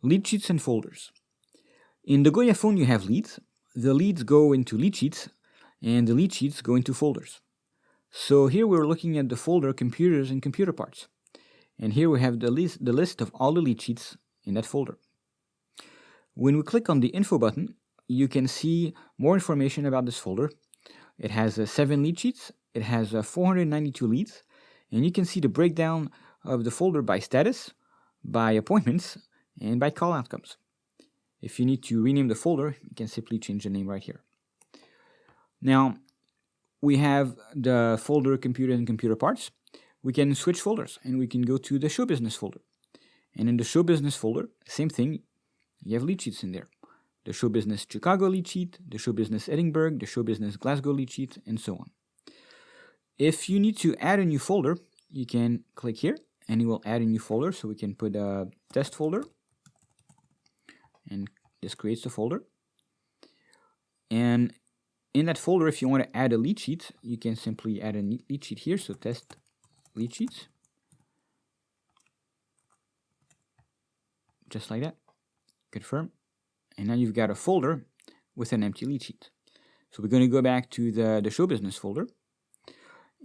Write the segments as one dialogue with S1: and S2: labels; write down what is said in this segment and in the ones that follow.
S1: Leadsheets and Folders. In the goyaPhone you have leads. The leads go into lead sheets and the lead sheets go into folders. So here we're looking at the folder computers and computer parts. And here we have the list of all the lead sheets in that folder. When we click on the info button, you can see more information about this folder. It has 7 lead sheets, it has 492 leads, and you can see the breakdown of the folder by status, by appointments, and by call outcomes. If you need to rename the folder, you can simply change the name right here. Now, we have the folder computer and computer parts. We can switch folders and we can go to the show business folder. And in the show business folder, same thing, you have lead sheets in there. The show business Chicago lead sheet, the show business Edinburgh, the show business Glasgow lead sheet, and so on. If you need to add a new folder, you can click here and it will add a new folder. So we can put a test folder and this creates the folder. And in that folder, if you want to add a lead sheet, you can simply add a lead sheet here. So test lead sheets. Just like that. Confirm. And now you've got a folder with an empty lead sheet. So we're going to go back to the show business folder.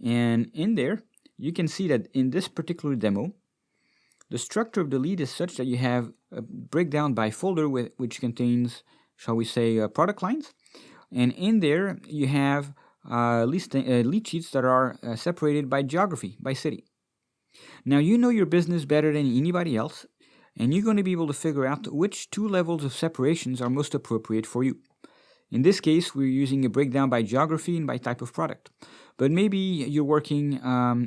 S1: And in there, you can see that in this particular demo, the structure of the lead is such that you have a breakdown by folder which contains, shall we say, product lines. And in there, you have lead sheets that are separated by geography, by city. Now, you know your business better than anybody else, and you're going to be able to figure out which 2 levels of separations are most appropriate for you. In this case, we're using a breakdown by geography and by type of product. But maybe you're working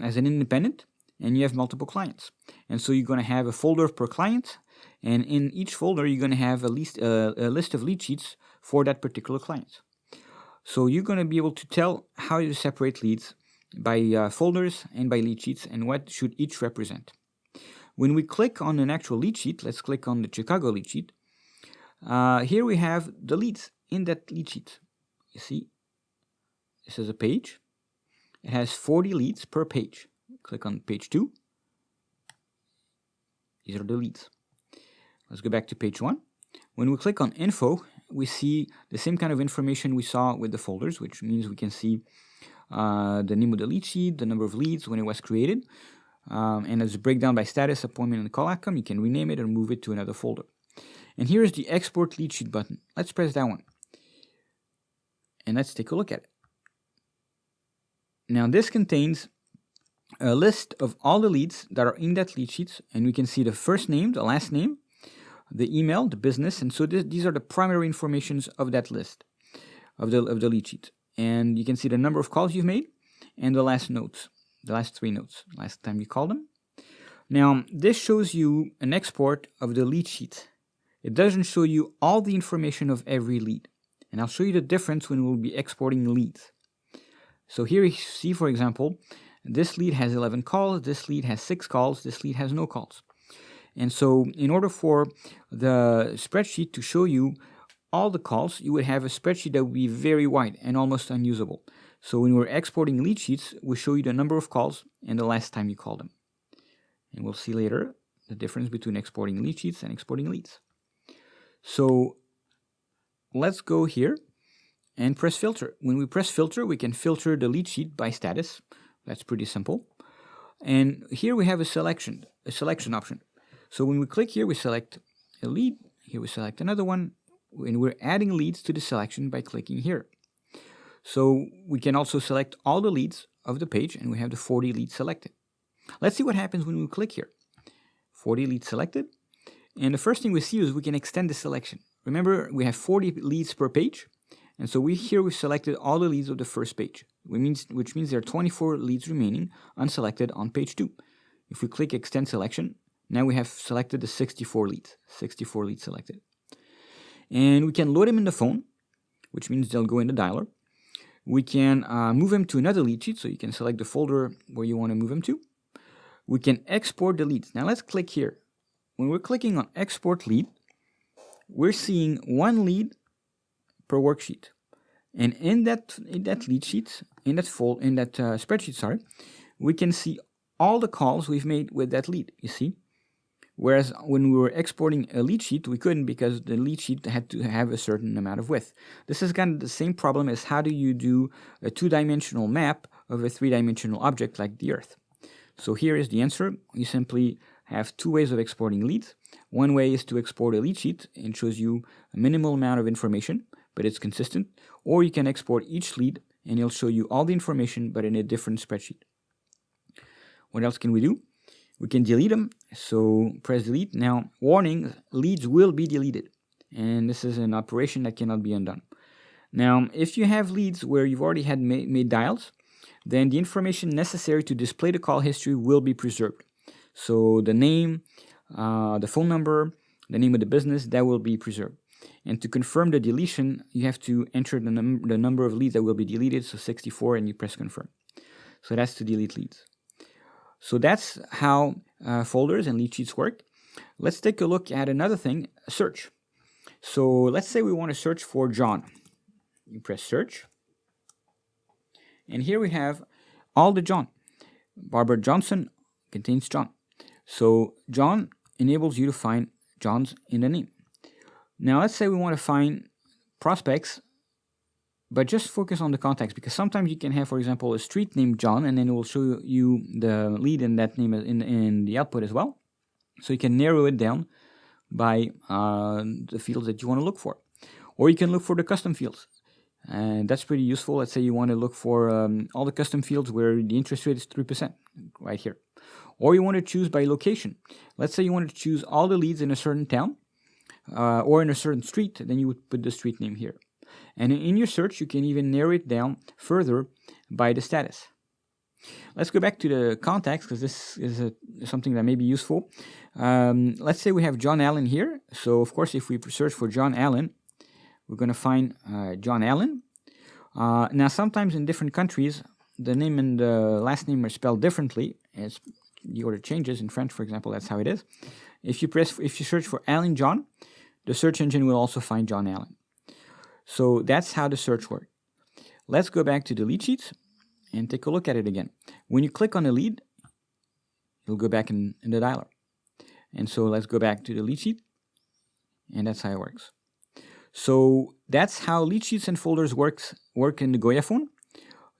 S1: as an independent and you have multiple clients. And so you're going to have a folder per client, and in each folder, you're going to have a list of lead sheets for that particular client. So you're going to be able to tell how you separate leads by folders and by lead sheets and what should each represent. When we click on an actual lead sheet, let's click on the Chicago lead sheet. Here we have the leads in that lead sheet. You see, this is a page. It has 40 leads per page. Click on page 2. These are the leads. Let's go back to page 1. When we click on info, we see the same kind of information we saw with the folders, which means we can see the name of the lead sheet, the number of leads when it was created, and as a breakdown by status, appointment, and call outcome, you can rename it or move it to another folder. And here is the export lead sheet button. Let's press that one. And let's take a look at it. Now this contains a list of all the leads that are in that lead sheet, and we can see the first name, the last name, the email, the business, and so these are the primary informations of that list, of the lead sheet. And you can see the number of calls you've made and the last notes, the last 3 notes, last time you called them. Now, this shows you an export of the lead sheet. It doesn't show you all the information of every lead. And I'll show you the difference when we'll be exporting leads. So here you see, for example, this lead has 11 calls, this lead has 6 calls, this lead has no calls. And so in order for the spreadsheet to show you all the calls, you would have a spreadsheet that would be very wide and almost unusable. So when we're exporting lead sheets, we show you the number of calls and the last time you called them. And we'll see later the difference between exporting lead sheets and exporting leads. So let's go here and press filter. When we press filter, we can filter the lead sheet by status. That's pretty simple. And here we have a selection option. So when we click here, we select a lead. Here we select another one. And we're adding leads to the selection by clicking here. So we can also select all the leads of the page, and we have the 40 leads selected. Let's see what happens when we click here. 40 leads selected. And the first thing we see is we can extend the selection. Remember, we have 40 leads per page. And so we've selected all the leads of the first page, which means there are 24 leads remaining unselected on page 2. If we click extend selection, now we have selected the 64 leads selected. And we can load them in the phone, which means they'll go in the dialer. We can move them to another lead sheet, so you can select the folder where you want to move them to. We can export the leads. Now let's click here. When we're clicking on export lead, we're seeing 1 lead per worksheet. And in that lead sheet, in that spreadsheet, we can see all the calls we've made with that lead. You see, Whereas when we were exporting a lead sheet, we couldn't because the lead sheet had to have a certain amount of width. This is kind of the same problem as how do you do a two-dimensional map of a three-dimensional object like the Earth. So here is the answer. You simply have two ways of exporting leads. One way is to export a lead sheet and shows you a minimal amount of information, but it's consistent. Or you can export each lead and it'll show you all the information, but in a different spreadsheet. What else can we do? We can delete them. So press delete. Now, warning, leads will be deleted. And this is an operation that cannot be undone. Now, if you have leads where you've already had made dials, then the information necessary to display the call history will be preserved. So the name, the phone number, the name of the business, that will be preserved. And to confirm the deletion, you have to enter the number of leads that will be deleted, so 64, and you press confirm. So that's to delete leads. So that's how folders and lead sheets work. Let's take a look at another thing, search. So let's say we want to search for John. You press search. And here we have all the John. Barbara Johnson contains John. So John enables you to find Johns in the name. Now let's say we want to find prospects, but just focus on the context, because sometimes you can have, for example, a street named John, and then it will show you the lead in that name in the output as well. So you can narrow it down by the fields that you want to look for. Or you can look for the custom fields. And that's pretty useful. Let's say you want to look for all the custom fields where the interest rate is 3%, right here. Or you want to choose by location. Let's say you want to choose all the leads in a certain town or in a certain street, then you would put the street name here. And in your search, you can even narrow it down further by the status. Let's go back to the context, because this is something that may be useful. Let's say we have John Allen here. So, of course, if we search for John Allen, we're going to find John Allen. Now, sometimes in different countries, the name and the last name are spelled differently. As the order changes. In French, for example, that's how it is. If you search for Allen John, the search engine will also find John Allen. So that's how the search works. Let's go back to the lead sheets and take a look at it again. When you click on a lead, you'll go back in the dialer. And so let's go back to the lead sheet, and that's how it works. So that's how lead sheets and folders work in the goyaPhone.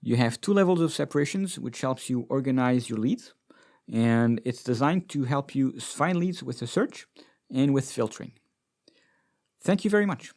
S1: You have two levels of separations, which helps you organize your leads. And it's designed to help you find leads with a search and with filtering. Thank you very much.